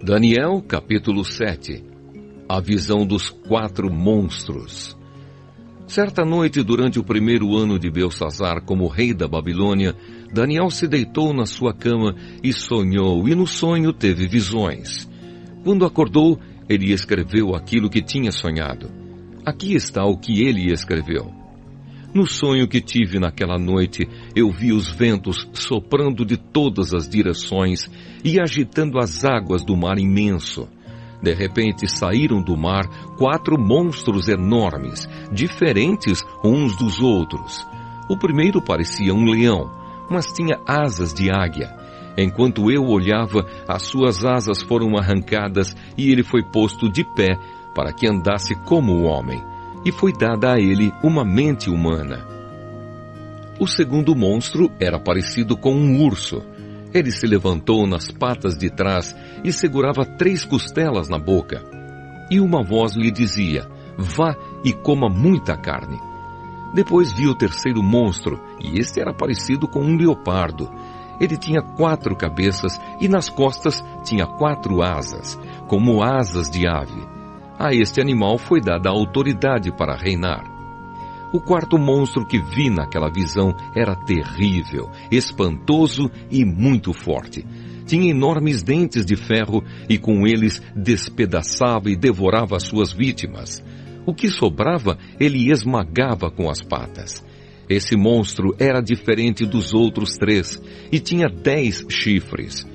Daniel, capítulo 7. A visão dos 4 monstros. Certa noite, durante o primeiro ano de Beltsazar como rei da Babilônia, Daniel se deitou na sua cama e sonhou, e no sonho teve visões. Quando acordou, ele escreveu aquilo que tinha sonhado. Aqui está o que ele escreveu. No sonho que tive naquela noite, eu vi os ventos soprando de todas as direções e agitando as águas do mar imenso. De repente saíram do mar 4 monstros enormes, diferentes uns dos outros. O primeiro parecia um leão, mas tinha asas de águia. Enquanto eu olhava, as suas asas foram arrancadas e ele foi posto de pé para que andasse como o homem. E foi dada a ele uma mente humana. O segundo monstro era parecido com um urso. Ele se levantou nas patas de trás e segurava 3 costelas na boca. E uma voz lhe dizia: vá e coma muita carne. Depois vi o terceiro monstro, e este era parecido com um leopardo. Ele tinha 4 cabeças e nas costas tinha 4 asas, como asas de ave. A este animal foi dada a autoridade para reinar. O quarto monstro que vi naquela visão era terrível, espantoso e muito forte. Tinha enormes dentes de ferro e com eles despedaçava e devorava as suas vítimas. O que sobrava, ele esmagava com as patas. Esse monstro era diferente dos outros 3 e tinha 10 chifres.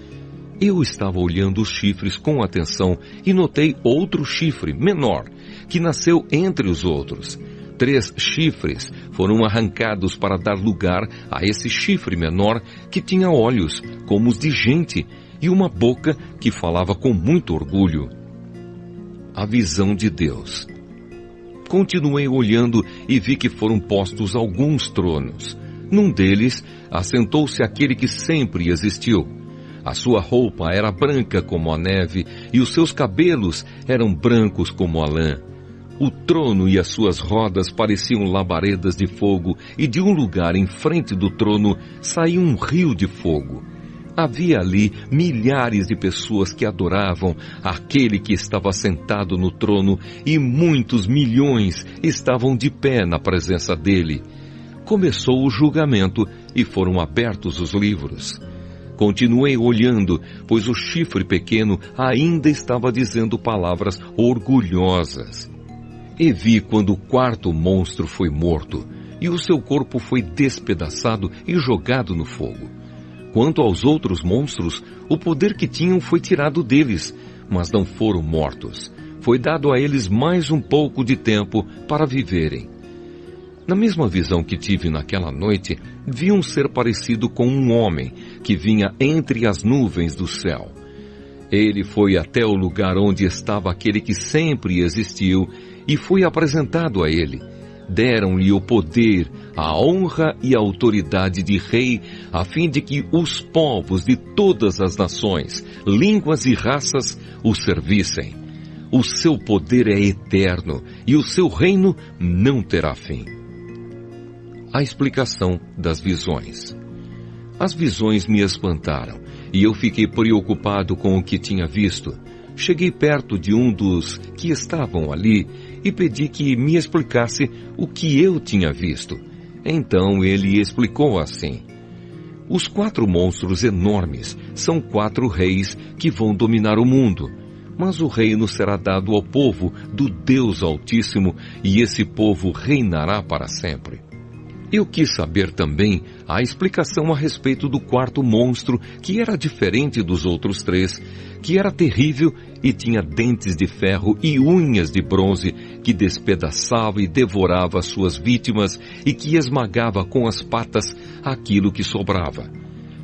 Eu estava olhando os chifres com atenção e notei outro chifre, menor, que nasceu entre os outros. 3 chifres foram arrancados para dar lugar a esse chifre menor que tinha olhos como os de gente e uma boca que falava com muito orgulho. A visão de Deus. Continuei olhando e vi que foram postos alguns tronos. Num deles, assentou-se aquele que sempre existiu. A sua roupa era branca como a neve e os seus cabelos eram brancos como a lã. O trono e as suas rodas pareciam labaredas de fogo e de um lugar em frente do trono saía um rio de fogo. Havia ali milhares de pessoas que adoravam aquele que estava sentado no trono e muitos milhões estavam de pé na presença dele. Começou o julgamento e foram abertos os livros. Continuei olhando, pois o chifre pequeno ainda estava dizendo palavras orgulhosas. E vi quando o quarto monstro foi morto, e o seu corpo foi despedaçado e jogado no fogo. Quanto aos outros monstros, o poder que tinham foi tirado deles, mas não foram mortos. Foi dado a eles mais um pouco de tempo para viverem. Na mesma visão que tive naquela noite, vi um ser parecido com um homem que vinha entre as nuvens do céu. Ele foi até o lugar onde estava aquele que sempre existiu e foi apresentado a ele. Deram-lhe o poder, a honra e a autoridade de rei, a fim de que os povos de todas as nações, línguas e raças o servissem. O seu poder é eterno e o seu reino não terá fim. A explicação das visões. As visões me espantaram e eu fiquei preocupado com o que tinha visto. Cheguei perto de um dos que estavam ali e pedi que me explicasse o que eu tinha visto. Então ele explicou assim: os 4 monstros enormes são 4 reis que vão dominar o mundo. Mas o reino será dado ao povo do Deus Altíssimo e esse povo reinará para sempre. Eu quis saber também a explicação a respeito do quarto monstro, que era diferente dos outros 3, que era terrível e tinha dentes de ferro e unhas de bronze, que despedaçava e devorava suas vítimas e que esmagava com as patas aquilo que sobrava.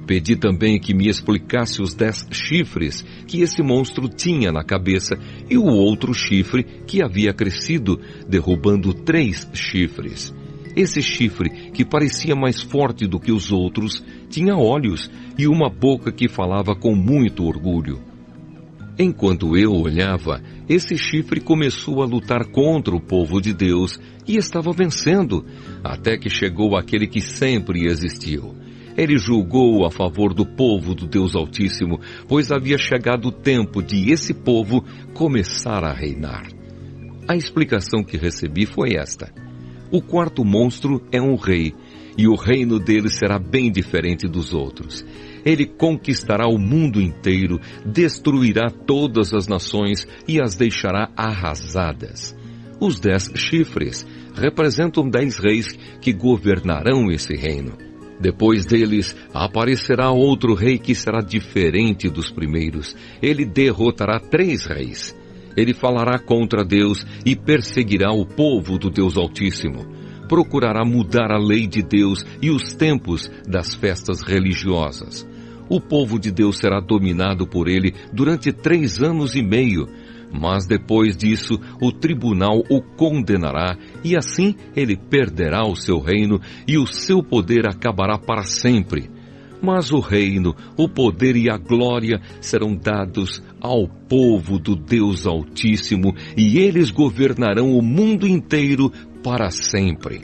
Pedi também que me explicasse os 10 chifres que esse monstro tinha na cabeça e o outro chifre que havia crescido, derrubando 3 chifres. Esse chifre, que parecia mais forte do que os outros, tinha olhos e uma boca que falava com muito orgulho. Enquanto eu olhava, esse chifre começou a lutar contra o povo de Deus e estava vencendo, até que chegou aquele que sempre existiu. Ele julgou a favor do povo do Deus Altíssimo, pois havia chegado o tempo de esse povo começar a reinar. A explicação que recebi foi esta: o quarto monstro é um rei, e o reino dele será bem diferente dos outros. Ele conquistará o mundo inteiro, destruirá todas as nações e as deixará arrasadas. Os 10 chifres representam 10 reis que governarão esse reino. Depois deles, aparecerá outro rei que será diferente dos primeiros. Ele derrotará 3 reis. Ele falará contra Deus e perseguirá o povo do Deus Altíssimo. Procurará mudar a lei de Deus e os tempos das festas religiosas. O povo de Deus será dominado por ele durante 3 anos e meio. Mas depois disso, o tribunal o condenará e assim ele perderá o seu reino e o seu poder acabará para sempre. Mas o reino, o poder e a glória serão dados ao povo do Deus Altíssimo e eles governarão o mundo inteiro para sempre.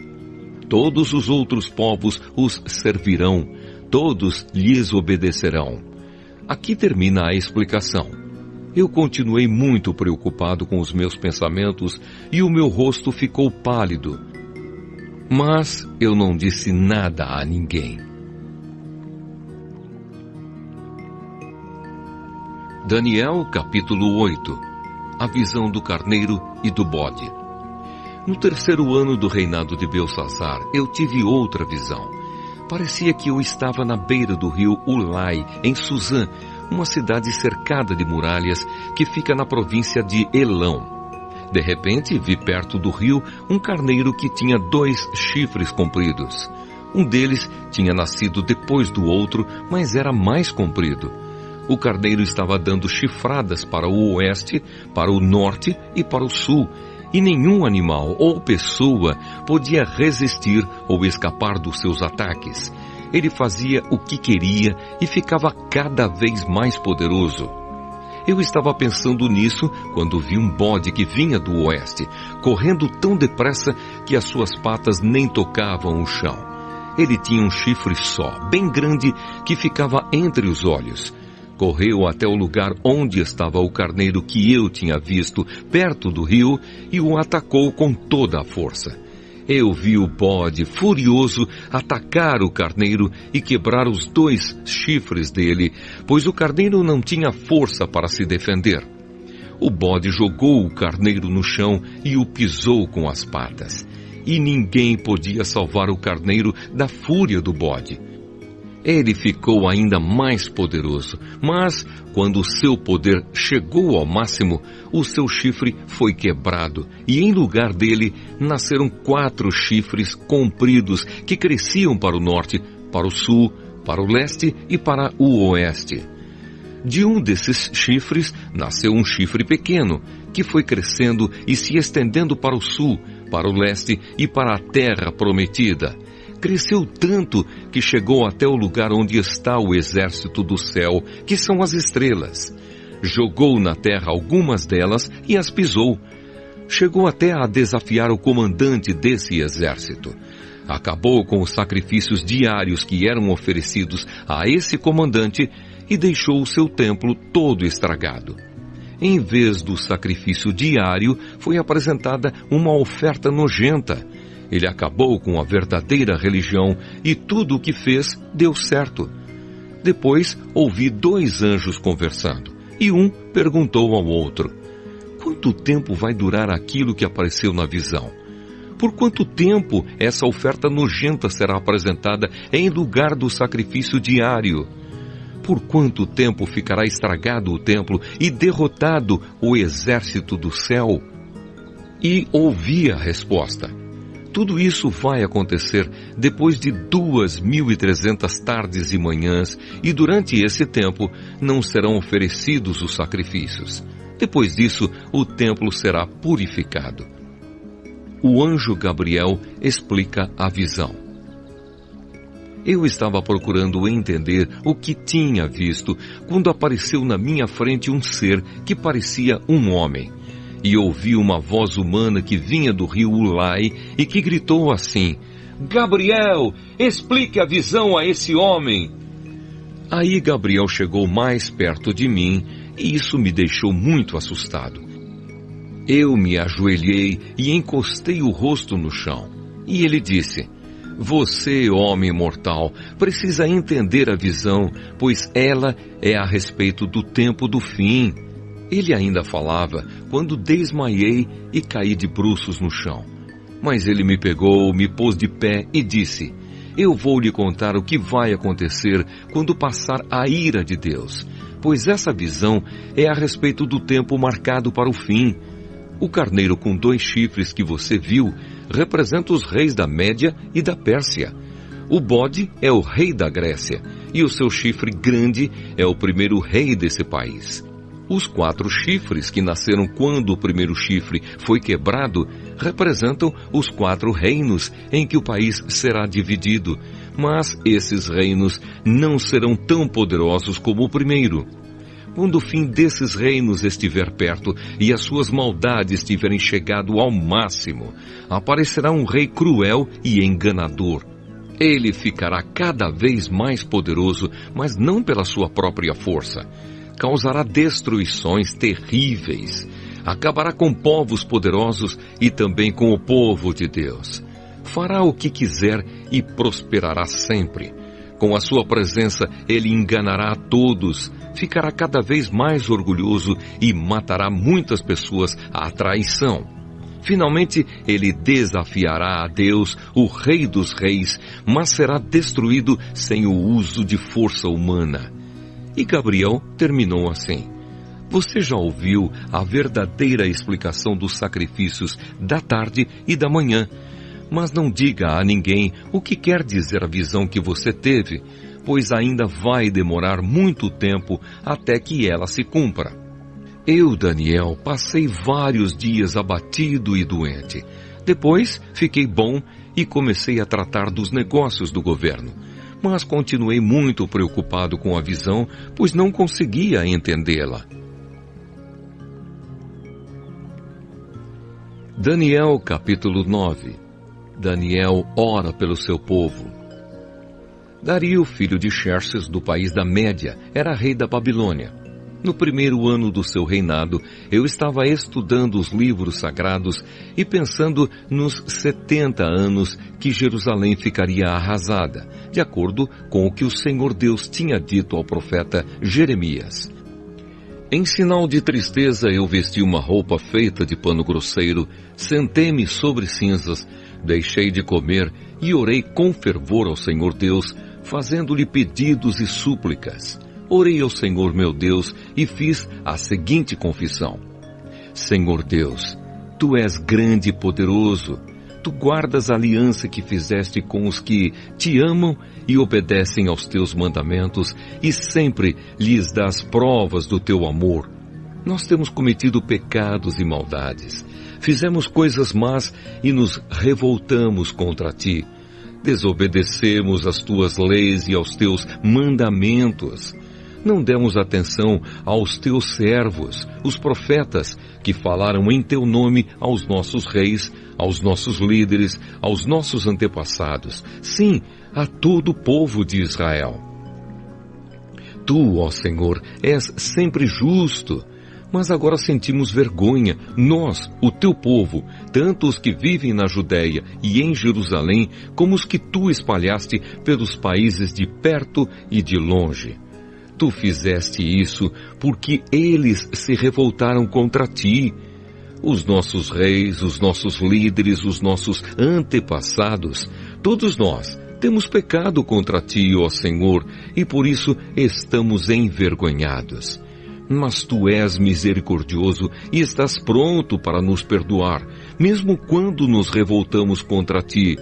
Todos os outros povos os servirão, todos lhes obedecerão. Aqui termina a explicação. Eu continuei muito preocupado com os meus pensamentos e o meu rosto ficou pálido. Mas eu não disse nada a ninguém. Daniel, capítulo 8. A visão do carneiro e do bode. No 3º ano do reinado de Belsassar, eu tive outra visão. Parecia que eu estava na beira do rio Ulai, em Suzã, uma cidade cercada de muralhas que fica na província de Elão. De repente, vi perto do rio um carneiro que tinha 2 chifres compridos. Um deles tinha nascido depois do outro, mas era mais comprido. O carneiro estava dando chifradas para o oeste, para o norte e para o sul, e nenhum animal ou pessoa podia resistir ou escapar dos seus ataques. Ele fazia o que queria e ficava cada vez mais poderoso. Eu estava pensando nisso quando vi um bode que vinha do oeste, correndo tão depressa que as suas patas nem tocavam o chão. Ele tinha um chifre só, bem grande, que ficava entre os olhos. Correu até o lugar onde estava o carneiro que eu tinha visto, perto do rio, e o atacou com toda a força. Eu vi o bode, furioso, atacar o carneiro e quebrar os 2 chifres dele, pois o carneiro não tinha força para se defender. O bode jogou o carneiro no chão e o pisou com as patas. E ninguém podia salvar o carneiro da fúria do bode. Ele ficou ainda mais poderoso, mas quando o seu poder chegou ao máximo, o seu chifre foi quebrado e em lugar dele nasceram 4 chifres compridos que cresciam para o norte, para o sul, para o leste e para o oeste. De um desses chifres nasceu um chifre pequeno, que foi crescendo e se estendendo para o sul, para o leste e para a terra prometida. Cresceu tanto que chegou até o lugar onde está o exército do céu, que são as estrelas. Jogou na terra algumas delas e as pisou. Chegou até a desafiar o comandante desse exército. Acabou com os sacrifícios diários que eram oferecidos a esse comandante e deixou o seu templo todo estragado. Em vez do sacrifício diário, foi apresentada uma oferta nojenta. Ele acabou com a verdadeira religião e tudo o que fez deu certo. Depois ouvi 2 anjos conversando e um perguntou ao outro: quanto tempo vai durar aquilo que apareceu na visão? Por quanto tempo essa oferta nojenta será apresentada em lugar do sacrifício diário? Por quanto tempo ficará estragado o templo e derrotado o exército do céu? E ouvi a resposta: tudo isso vai acontecer depois de 2.300 tardes e manhãs, e durante esse tempo não serão oferecidos os sacrifícios. Depois disso, o templo será purificado. O anjo Gabriel explica a visão. Eu estava procurando entender o que tinha visto quando apareceu na minha frente um ser que parecia um homem. E ouvi uma voz humana que vinha do rio Ulai e que gritou assim: Gabriel, explique a visão a esse homem. Aí Gabriel chegou mais perto de mim e isso me deixou muito assustado. Eu me ajoelhei e encostei o rosto no chão. E ele disse: você, homem mortal, precisa entender a visão, pois ela é a respeito do tempo do fim. Ele ainda falava quando desmaiei e caí de bruços no chão. Mas ele me pegou, me pôs de pé e disse: eu vou lhe contar o que vai acontecer quando passar a ira de Deus, pois essa visão é a respeito do tempo marcado para o fim. O carneiro com 2 chifres que você viu representa os reis da Média e da Pérsia. O bode é o rei da Grécia, e o seu chifre grande é o primeiro rei desse país. Os 4 chifres que nasceram quando o primeiro chifre foi quebrado representam os 4 reinos em que o país será dividido, mas esses reinos não serão tão poderosos como o primeiro. Quando o fim desses reinos estiver perto e as suas maldades tiverem chegado ao máximo, aparecerá um rei cruel e enganador. Ele ficará cada vez mais poderoso, mas não pela sua própria força. Causará destruições terríveis. Acabará com povos poderosos e também com o povo de Deus. Fará o que quiser e prosperará sempre. Com a sua presença, ele enganará a todos, ficará cada vez mais orgulhoso e matará muitas pessoas à traição. Finalmente, ele desafiará a Deus, o Rei dos Reis, mas será destruído sem o uso de força humana. E Gabriel terminou assim: você já ouviu a verdadeira explicação dos sacrifícios da tarde e da manhã, mas não diga a ninguém o que quer dizer a visão que você teve, pois ainda vai demorar muito tempo até que ela se cumpra. Eu, Daniel, passei vários dias abatido e doente. Depois fiquei bom e comecei a tratar dos negócios do governo. Mas continuei muito preocupado com a visão, pois não conseguia entendê-la. Daniel capítulo 9. Daniel ora pelo seu povo. Dario, filho de Xerxes, do país da Média, era rei da Babilônia. No primeiro ano do seu reinado, eu estava estudando os livros sagrados e pensando nos 70 anos que Jerusalém ficaria arrasada, de acordo com o que o Senhor Deus tinha dito ao profeta Jeremias. Em sinal de tristeza, eu vesti uma roupa feita de pano grosseiro, sentei-me sobre cinzas, deixei de comer e orei com fervor ao Senhor Deus, fazendo-lhe pedidos e súplicas. Orei ao Senhor meu Deus e fiz a seguinte confissão: Senhor Deus, Tu és grande e poderoso. Tu guardas a aliança que fizeste com os que te amam e obedecem aos Teus mandamentos e sempre lhes dás provas do Teu amor. Nós temos cometido pecados e maldades. Fizemos coisas más e nos revoltamos contra Ti. Desobedecemos às Tuas leis e aos Teus mandamentos. Não demos atenção aos Teus servos, os profetas, que falaram em Teu nome aos nossos reis, aos nossos líderes, aos nossos antepassados, sim, a todo o povo de Israel. Tu, ó Senhor, és sempre justo, mas agora sentimos vergonha, nós, o Teu povo, tanto os que vivem na Judéia e em Jerusalém, como os que Tu espalhaste pelos países de perto e de longe. Tu fizeste isso porque eles se revoltaram contra Ti. Os nossos reis, os nossos líderes, os nossos antepassados, todos nós temos pecado contra Ti, ó Senhor, e por isso estamos envergonhados. Mas Tu és misericordioso e estás pronto para nos perdoar, mesmo quando nos revoltamos contra Ti.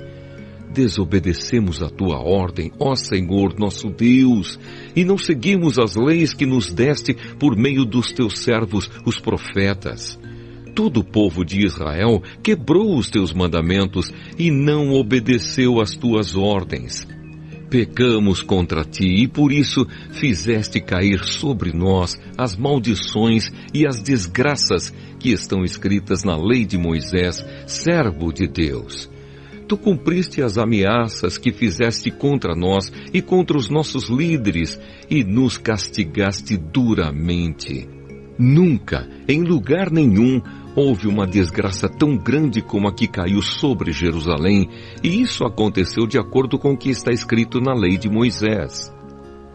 Desobedecemos a Tua ordem, ó Senhor, nosso Deus, e não seguimos as leis que nos deste por meio dos Teus servos, os profetas. Todo o povo de Israel quebrou os Teus mandamentos e não obedeceu às Tuas ordens. Pecamos contra Ti e por isso fizeste cair sobre nós as maldições e as desgraças que estão escritas na lei de Moisés, servo de Deus. Tu cumpriste as ameaças que fizeste contra nós e contra os nossos líderes e nos castigaste duramente. Nunca, em lugar nenhum, houve uma desgraça tão grande como a que caiu sobre Jerusalém, e isso aconteceu de acordo com o que está escrito na lei de Moisés.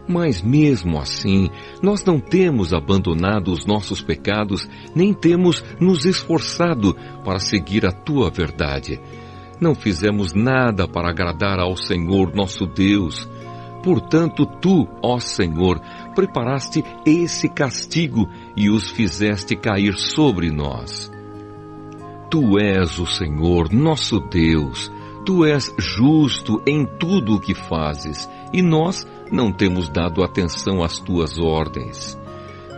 Mas mesmo assim, nós não temos abandonado os nossos pecados, nem temos nos esforçado para seguir a tua verdade. Não fizemos nada para agradar ao Senhor nosso Deus. Portanto, tu, ó Senhor, preparaste esse castigo e os fizeste cair sobre nós. Tu és o Senhor, nosso Deus. Tu és justo em tudo o que fazes, e nós não temos dado atenção às tuas ordens.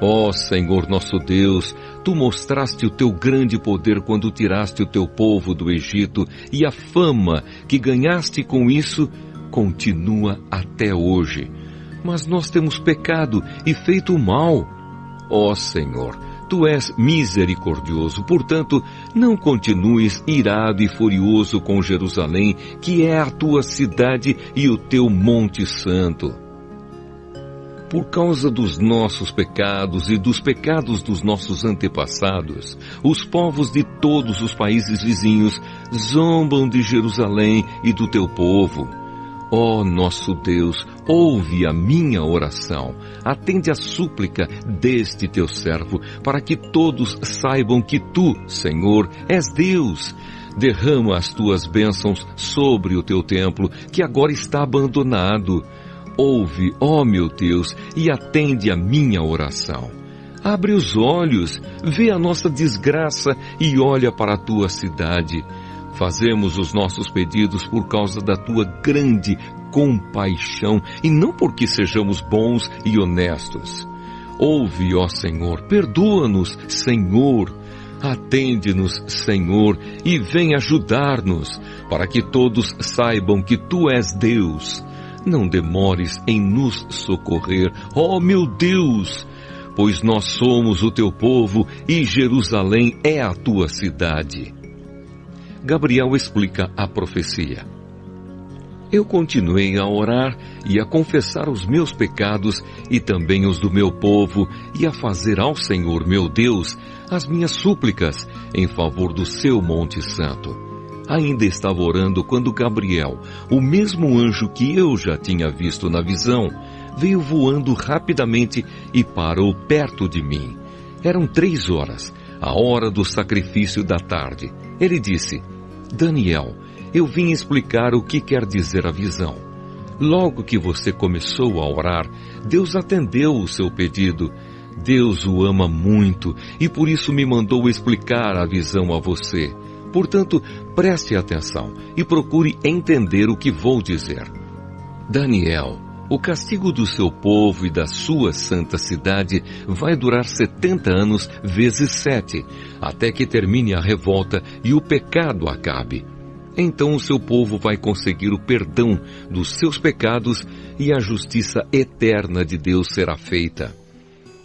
Ó Senhor nosso Deus, tu mostraste o teu grande poder quando tiraste o teu povo do Egito, e a fama que ganhaste com isso continua até hoje. Mas nós temos pecado e feito o mal. Ó Senhor, tu és misericordioso, portanto, não continues irado e furioso com Jerusalém, que é a tua cidade e o teu monte santo. Por causa dos nossos pecados e dos pecados dos nossos antepassados, os povos de todos os países vizinhos zombam de Jerusalém e do teu povo. Ó nosso Deus, ouve a minha oração, atende a súplica deste teu servo, para que todos saibam que tu, Senhor, és Deus. Derrama as tuas bênçãos sobre o teu templo, que agora está abandonado. Ouve, ó meu Deus, e atende a minha oração. Abre os olhos, vê a nossa desgraça e olha para a tua cidade. Fazemos os nossos pedidos por causa da tua grande compaixão e não porque sejamos bons e honestos. Ouve, ó Senhor, perdoa-nos, Senhor. Atende-nos, Senhor, e vem ajudar-nos, para que todos saibam que tu és Deus. Não demores em nos socorrer, ó meu Deus, pois nós somos o teu povo e Jerusalém é a tua cidade. Gabriel explica a profecia. Eu continuei a orar e a confessar os meus pecados e também os do meu povo e a fazer ao Senhor meu Deus as minhas súplicas em favor do seu Monte Santo. Ainda estava orando quando Gabriel, o mesmo anjo que eu já tinha visto na visão, veio voando rapidamente e parou perto de mim. Eram 3 horas, a hora do sacrifício da tarde. Ele disse: Daniel, eu vim explicar o que quer dizer a visão. Logo que você começou a orar, Deus atendeu o seu pedido. Deus o ama muito e por isso me mandou explicar a visão a você. Portanto, preste atenção e procure entender o que vou dizer. Daniel, o castigo do seu povo e da sua santa cidade vai durar 70 anos vezes 7, até que termine a revolta e o pecado acabe. Então o seu povo vai conseguir o perdão dos seus pecados e a justiça eterna de Deus será feita.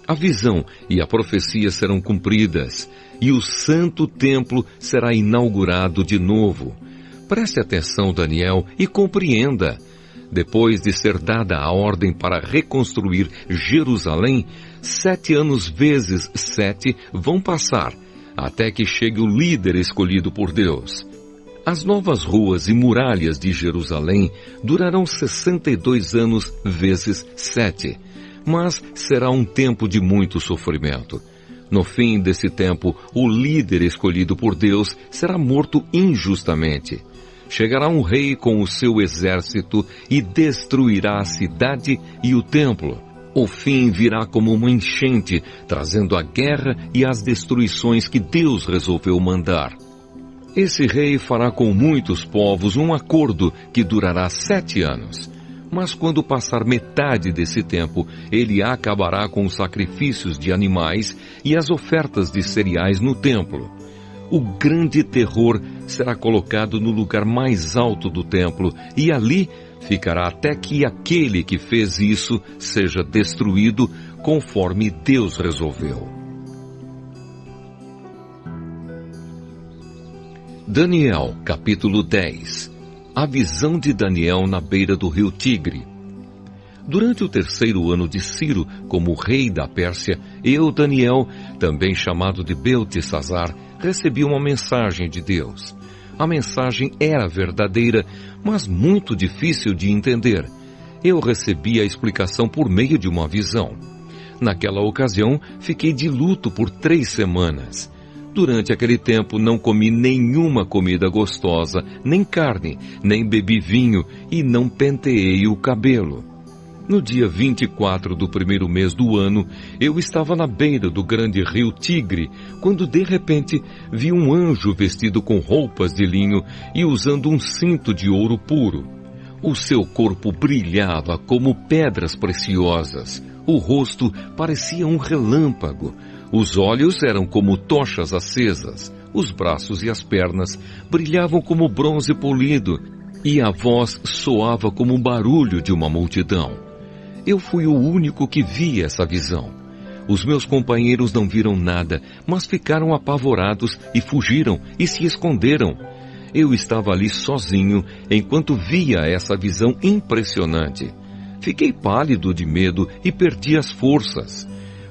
A visão e a profecia serão cumpridas e o santo templo será inaugurado de novo. Preste atenção, Daniel, e compreenda. Depois de ser dada a ordem para reconstruir Jerusalém, 7 anos vezes 7 vão passar, até que chegue o líder escolhido por Deus. As novas ruas e muralhas de Jerusalém durarão 62 anos vezes 7, mas será um tempo de muito sofrimento. No fim desse tempo, o líder escolhido por Deus será morto injustamente. Chegará um rei com o seu exército e destruirá a cidade e o templo. O fim virá como uma enchente, trazendo a guerra e as destruições que Deus resolveu mandar. Esse rei fará com muitos povos um acordo que durará 7 anos. Mas quando passar metade desse tempo, ele acabará com os sacrifícios de animais e as ofertas de cereais no templo. O grande terror será colocado no lugar mais alto do templo e ali ficará até que aquele que fez isso seja destruído conforme Deus resolveu. Daniel, capítulo 10. A visão de Daniel na beira do rio Tigre. Durante o 3º ano de Ciro, como rei da Pérsia, eu, Daniel, também chamado de Beltesazar, recebi uma mensagem de Deus. A mensagem era verdadeira, mas muito difícil de entender. Eu recebi a explicação por meio de uma visão. Naquela ocasião, fiquei de luto por 3 semanas. Durante aquele tempo, não comi nenhuma comida gostosa, nem carne, nem bebi vinho e não penteei o cabelo. No dia 24 do 1º mês do ano, eu estava na beira do grande rio Tigre, quando de repente vi um anjo vestido com roupas de linho e usando um cinto de ouro puro. O seu corpo brilhava como pedras preciosas. O rosto parecia um relâmpago. Os olhos eram como tochas acesas. Os braços e as pernas brilhavam como bronze polido. E a voz soava como o barulho de uma multidão. Eu fui o único que vi essa visão. Os meus companheiros não viram nada, mas ficaram apavorados e fugiram e se esconderam. Eu estava ali sozinho enquanto via essa visão impressionante. Fiquei pálido de medo e perdi as forças.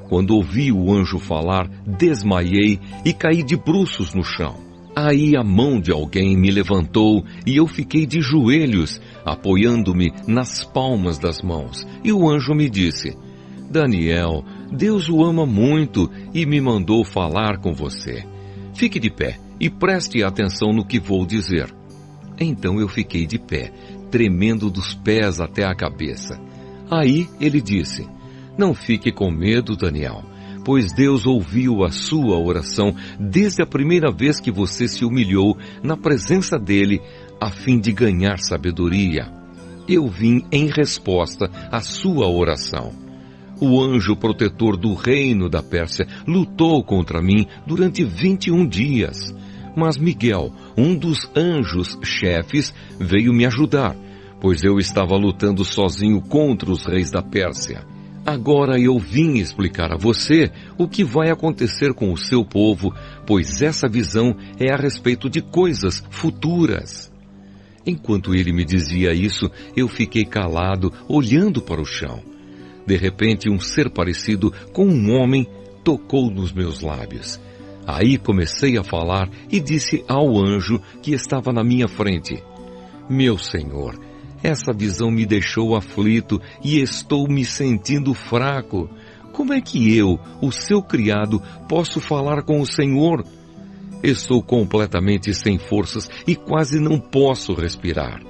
Quando ouvi o anjo falar, desmaiei e caí de bruços no chão. Aí a mão de alguém me levantou e eu fiquei de joelhos, apoiando-me nas palmas das mãos. E o anjo me disse: Daniel, Deus o ama muito e me mandou falar com você. Fique de pé e preste atenção no que vou dizer. Então eu fiquei de pé, tremendo dos pés até a cabeça. Aí ele disse: Não fique com medo, Daniel, pois Deus ouviu a sua oração desde a primeira vez que você se humilhou na presença dele, a fim de ganhar sabedoria. Eu vim em resposta à sua oração. O anjo protetor do reino da Pérsia lutou contra mim durante 21 dias. Mas Miguel, um dos anjos chefes, veio me ajudar, pois eu estava lutando sozinho contra os reis da Pérsia. Agora eu vim explicar a você o que vai acontecer com o seu povo, pois essa visão é a respeito de coisas futuras. Enquanto ele me dizia isso, eu fiquei calado, olhando para o chão. De repente, um ser parecido com um homem tocou nos meus lábios. Aí comecei a falar e disse ao anjo que estava na minha frente: Meu Senhor, essa visão me deixou aflito e estou me sentindo fraco. Como é que eu, o seu criado, posso falar com o Senhor? Estou completamente sem forças e quase não posso respirar.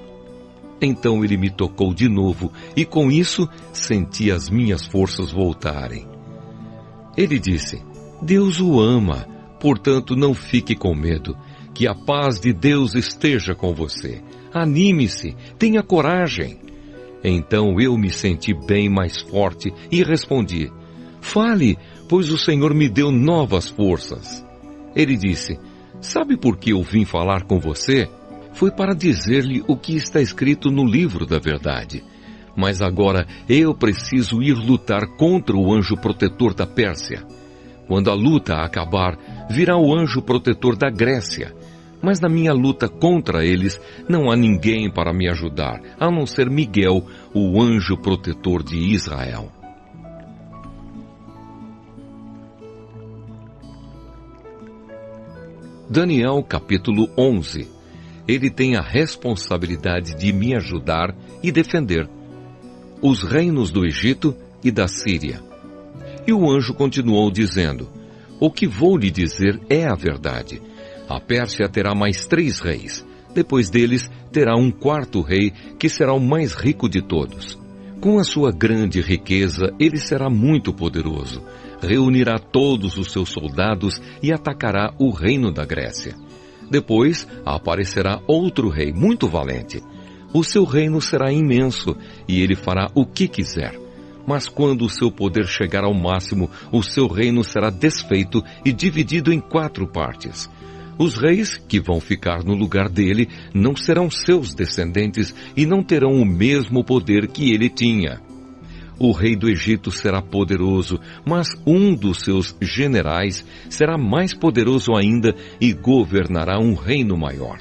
Então ele me tocou de novo e com isso senti as minhas forças voltarem. Ele disse: Deus o ama, portanto não fique com medo, que a paz de Deus esteja com você. Anime-se, tenha coragem. Então eu me senti bem mais forte e respondi: Fale, pois o Senhor me deu novas forças. Ele disse: Sabe por que eu vim falar com você? Foi para dizer-lhe o que está escrito no livro da verdade. Mas agora eu preciso ir lutar contra o anjo protetor da Pérsia. Quando a luta acabar, virá o anjo protetor da Grécia. Mas na minha luta contra eles, não há ninguém para me ajudar, a não ser Miguel, o anjo protetor de Israel. Daniel capítulo 11. Ele tem a responsabilidade de me ajudar e defender os reinos do Egito e da Síria. E o anjo continuou dizendo: O que vou lhe dizer é a verdade. A Pérsia terá mais 3 reis. Depois deles, terá um 4º rei, que será o mais rico de todos. Com a sua grande riqueza, ele será muito poderoso. Reunirá todos os seus soldados e atacará o reino da Grécia. Depois, aparecerá outro rei muito valente. O seu reino será imenso e ele fará o que quiser. Mas quando o seu poder chegar ao máximo, o seu reino será desfeito e dividido em 4 partes. Os reis que vão ficar no lugar dele não serão seus descendentes e não terão o mesmo poder que ele tinha. O rei do Egito será poderoso, mas um dos seus generais será mais poderoso ainda e governará um reino maior.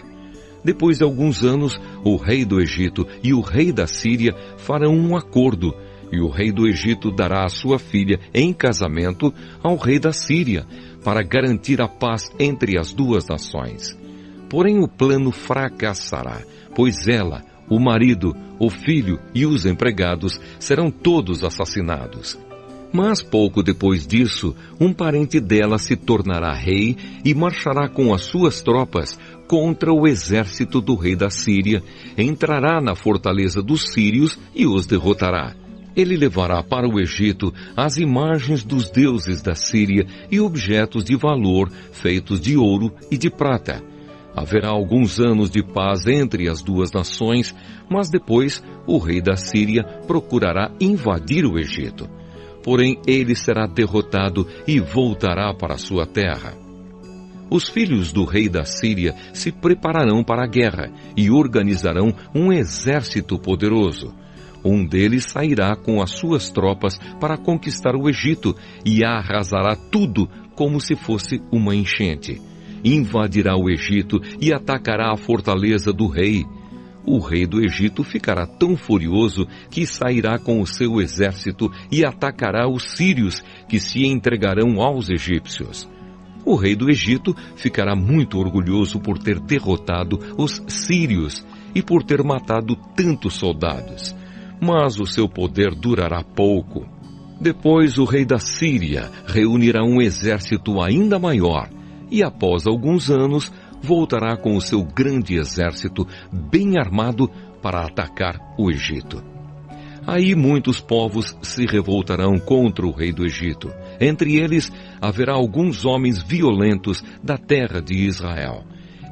Depois de alguns anos, o rei do Egito e o rei da Síria farão um acordo, e o rei do Egito dará a sua filha em casamento ao rei da Síria, para garantir a paz entre as duas nações. Porém o plano fracassará, pois ela, o marido, o filho e os empregados serão todos assassinados. Mas pouco depois disso, um parente dela se tornará rei e marchará com as suas tropas contra o exército do rei da Síria, entrará na fortaleza dos sírios e os derrotará. Ele levará para o Egito as imagens dos deuses da Síria e objetos de valor feitos de ouro e de prata. Haverá alguns anos de paz entre as duas nações, mas depois o rei da Síria procurará invadir o Egito. Porém, ele será derrotado e voltará para sua terra. Os filhos do rei da Síria se prepararão para a guerra e organizarão um exército poderoso. Um deles sairá com as suas tropas para conquistar o Egito e arrasará tudo como se fosse uma enchente. Invadirá o Egito e atacará a fortaleza do rei. O rei do Egito ficará tão furioso que sairá com o seu exército e atacará os sírios, que se entregarão aos egípcios. O rei do Egito ficará muito orgulhoso por ter derrotado os sírios e por ter matado tantos soldados. Mas o seu poder durará pouco. Depois o rei da Síria reunirá um exército ainda maior e após alguns anos voltará com o seu grande exército bem armado para atacar o Egito. Aí muitos povos se revoltarão contra o rei do Egito. Entre eles haverá alguns homens violentos da terra de Israel.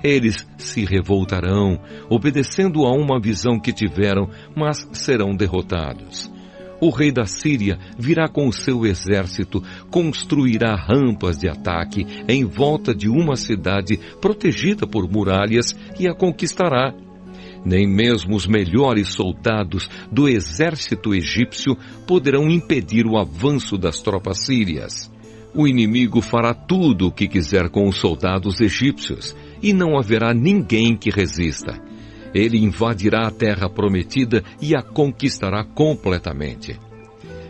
Eles se revoltarão, obedecendo a uma visão que tiveram, mas serão derrotados. O rei da Síria virá com o seu exército, construirá rampas de ataque em volta de uma cidade protegida por muralhas e a conquistará. Nem mesmo os melhores soldados do exército egípcio poderão impedir o avanço das tropas sírias. O inimigo fará tudo o que quiser com os soldados egípcios, e não haverá ninguém que resista. Ele invadirá a terra prometida e a conquistará completamente.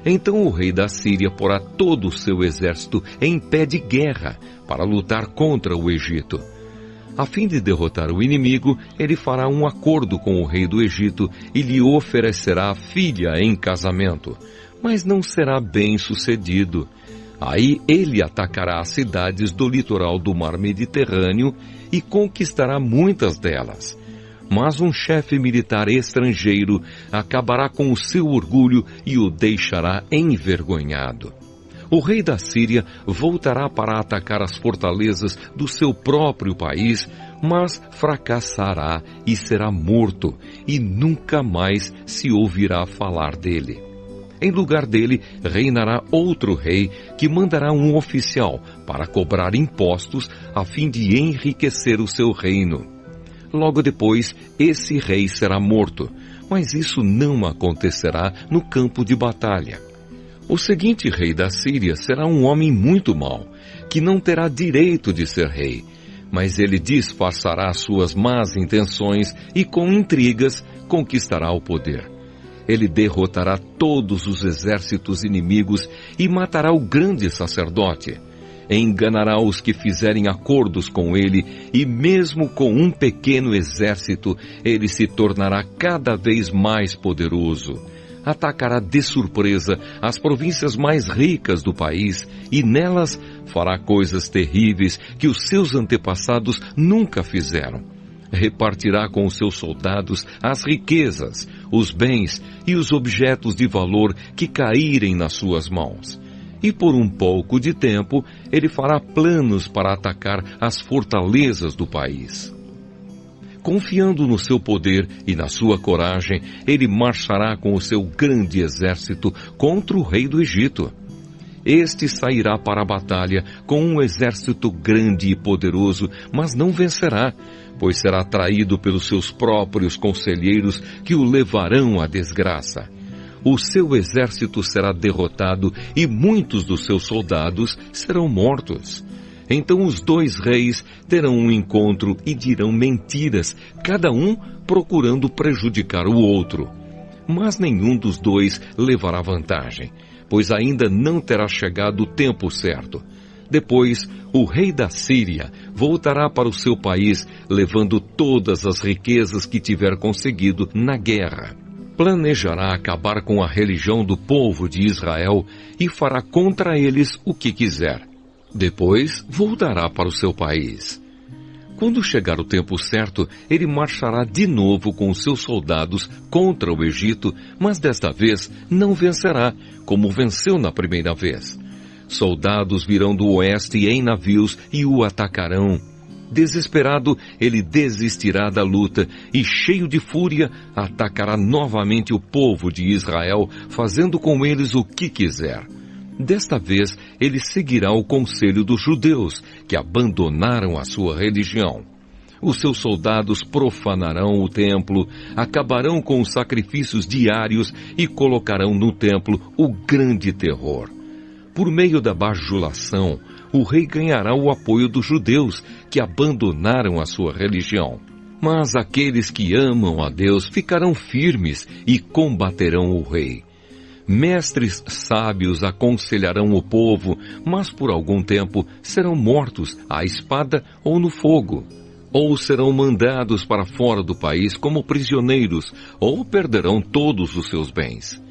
Então o rei da Síria porá todo o seu exército em pé de guerra para lutar contra o Egito. A fim de derrotar o inimigo, ele fará um acordo com o rei do Egito e lhe oferecerá a filha em casamento, mas não será bem sucedido. Aí ele atacará as cidades do litoral do mar Mediterrâneo e conquistará muitas delas. Mas um chefe militar estrangeiro acabará com o seu orgulho e o deixará envergonhado. O rei da Síria voltará para atacar as fortalezas do seu próprio país, mas fracassará e será morto, e nunca mais se ouvirá falar dele. Em lugar dele, reinará outro rei que mandará um oficial para cobrar impostos a fim de enriquecer o seu reino. Logo depois, esse rei será morto, mas isso não acontecerá no campo de batalha. O seguinte rei da Síria será um homem muito mau, que não terá direito de ser rei, mas ele disfarçará suas más intenções e com intrigas conquistará o poder. Ele derrotará todos os exércitos inimigos e matará o grande sacerdote. Enganará os que fizerem acordos com ele, e mesmo com um pequeno exército, ele se tornará cada vez mais poderoso. Atacará de surpresa as províncias mais ricas do país, e nelas fará coisas terríveis que os seus antepassados nunca fizeram. Repartirá com os seus soldados as riquezas, os bens e os objetos de valor que caírem nas suas mãos. E por um pouco de tempo, ele fará planos para atacar as fortalezas do país. Confiando no seu poder e na sua coragem, ele marchará com o seu grande exército contra o rei do Egito. Este sairá para a batalha com um exército grande e poderoso, mas não vencerá, pois será traído pelos seus próprios conselheiros que o levarão à desgraça. O seu exército será derrotado e muitos dos seus soldados serão mortos. Então os dois reis terão um encontro e dirão mentiras, cada um procurando prejudicar o outro. Mas nenhum dos dois levará vantagem, pois ainda não terá chegado o tempo certo. Depois, o rei da Síria voltará para o seu país, levando todas as riquezas que tiver conseguido na guerra. Planejará acabar com a religião do povo de Israel e fará contra eles o que quiser. Depois, voltará para o seu país. Quando chegar o tempo certo, ele marchará de novo com os seus soldados contra o Egito, mas desta vez não vencerá, como venceu na primeira vez. Soldados virão do oeste em navios e o atacarão. Desesperado, ele desistirá da luta e, cheio de fúria, atacará novamente o povo de Israel, fazendo com eles o que quiser. Desta vez, ele seguirá o conselho dos judeus, que abandonaram a sua religião. Os seus soldados profanarão o templo, acabarão com os sacrifícios diários e colocarão no templo o grande terror. Por meio da bajulação, o rei ganhará o apoio dos judeus, que abandonaram a sua religião. Mas aqueles que amam a Deus ficarão firmes e combaterão o rei. Mestres sábios aconselharão o povo, mas por algum tempo serão mortos à espada ou no fogo. Ou serão mandados para fora do país como prisioneiros, ou perderão todos os seus bens.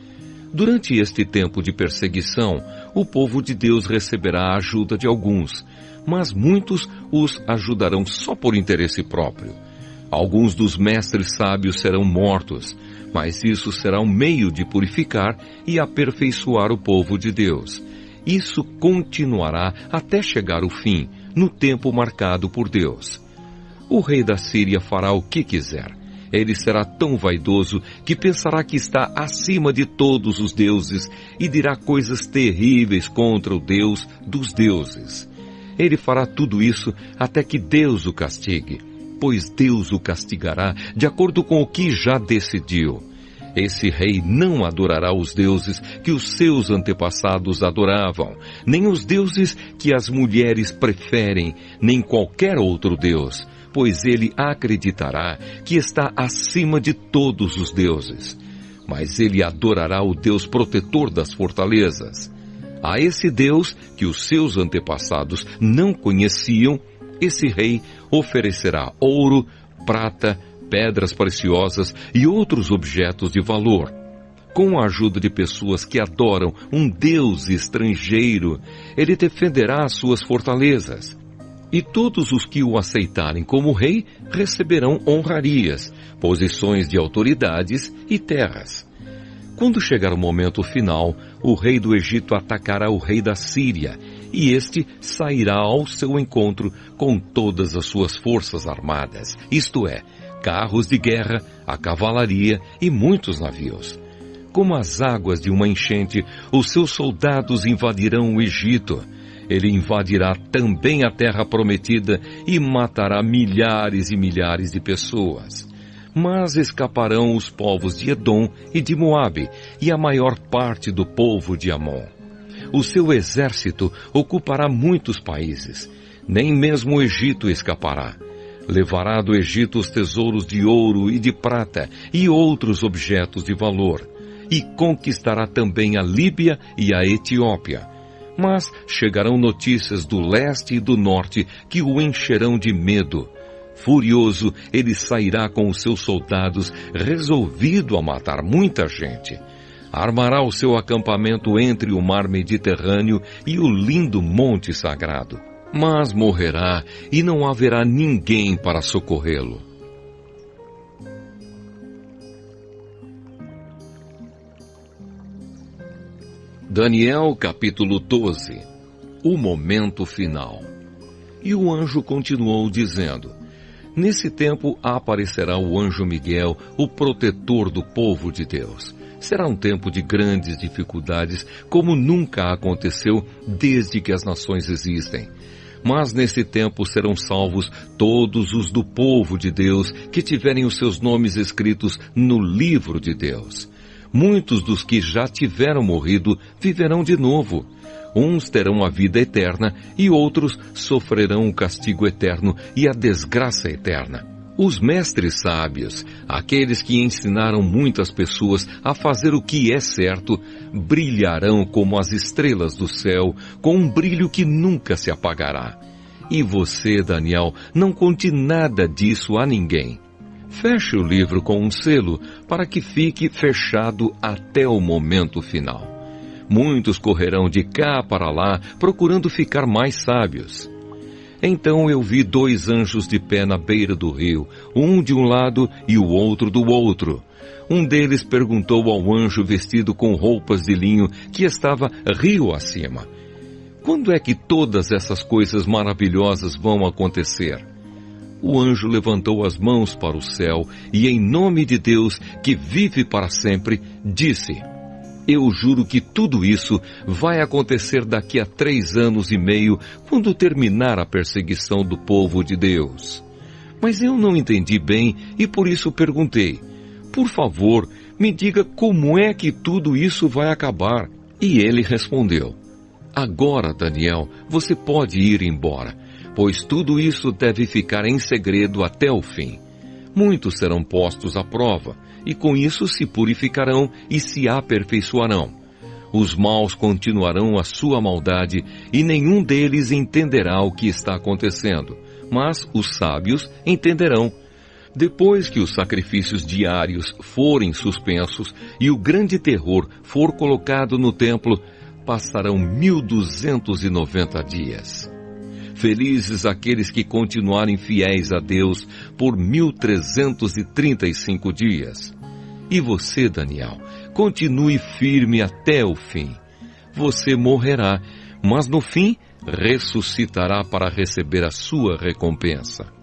Durante este tempo de perseguição, o povo de Deus receberá a ajuda de alguns, mas muitos os ajudarão só por interesse próprio. Alguns dos mestres sábios serão mortos, mas isso será um meio de purificar e aperfeiçoar o povo de Deus. Isso continuará até chegar o fim, no tempo marcado por Deus. O rei da Síria fará o que quiser. Ele será tão vaidoso que pensará que está acima de todos os deuses e dirá coisas terríveis contra o Deus dos deuses. Ele fará tudo isso até que Deus o castigue, pois Deus o castigará de acordo com o que já decidiu. Esse rei não adorará os deuses que os seus antepassados adoravam, nem os deuses que as mulheres preferem, nem qualquer outro deus, pois ele acreditará que está acima de todos os deuses. Mas ele adorará o Deus protetor das fortalezas. A esse Deus que os seus antepassados não conheciam, esse rei oferecerá ouro, prata, pedras preciosas e outros objetos de valor. Com a ajuda de pessoas que adoram um Deus estrangeiro, ele defenderá as suas fortalezas. E todos os que o aceitarem como rei receberão honrarias, posições de autoridades e terras. Quando chegar o momento final, o rei do Egito atacará o rei da Síria, e este sairá ao seu encontro com todas as suas forças armadas, isto é, carros de guerra, a cavalaria e muitos navios. Como as águas de uma enchente, os seus soldados invadirão o Egito. Ele invadirá também a terra prometida e matará milhares e milhares de pessoas. Mas escaparão os povos de Edom e de Moabe e a maior parte do povo de Amon. O seu exército ocupará muitos países. Nem mesmo o Egito escapará. Levará do Egito os tesouros de ouro e de prata e outros objetos de valor. E conquistará também a Líbia e a Etiópia. Mas chegarão notícias do leste e do norte que o encherão de medo. Furioso, ele sairá com os seus soldados, resolvido a matar muita gente. Armará o seu acampamento entre o mar Mediterrâneo e o lindo Monte Sagrado. Mas morrerá e não haverá ninguém para socorrê-lo. Daniel capítulo 12. O momento final. E o anjo continuou dizendo: Nesse tempo aparecerá o anjo Miguel, o protetor do povo de Deus. Será um tempo de grandes dificuldades, como nunca aconteceu desde que as nações existem. Mas nesse tempo serão salvos todos os do povo de Deus que tiverem os seus nomes escritos no livro de Deus. Muitos dos que já tiveram morrido viverão de novo. Uns terão a vida eterna e outros sofrerão o castigo eterno e a desgraça eterna. Os mestres sábios, aqueles que ensinaram muitas pessoas a fazer o que é certo, brilharão como as estrelas do céu, com um brilho que nunca se apagará. E você, Daniel, não conte nada disso a ninguém. Feche o livro com um selo para que fique fechado até o momento final. Muitos correrão de cá para lá procurando ficar mais sábios. Então eu vi 2 anjos de pé na beira do rio, um de um lado e o outro do outro. Um deles perguntou ao anjo vestido com roupas de linho que estava rio acima: quando é que todas essas coisas maravilhosas vão acontecer? O anjo levantou as mãos para o céu e, em nome de Deus, que vive para sempre, disse: eu juro que tudo isso vai acontecer daqui a 3 anos e meio, quando terminar a perseguição do povo de Deus. Mas eu não entendi bem e por isso perguntei: por favor, me diga como é que tudo isso vai acabar. E ele respondeu: agora, Daniel, você pode ir embora, pois tudo isso deve ficar em segredo até o fim. Muitos serão postos à prova, e com isso se purificarão e se aperfeiçoarão. Os maus continuarão a sua maldade, e nenhum deles entenderá o que está acontecendo, mas os sábios entenderão. Depois que os sacrifícios diários forem suspensos e o grande terror for colocado no templo, passarão 1290 dias. Felizes aqueles que continuarem fiéis a Deus por 1335 dias. E você, Daniel, continue firme até o fim. Você morrerá, mas no fim ressuscitará para receber a sua recompensa.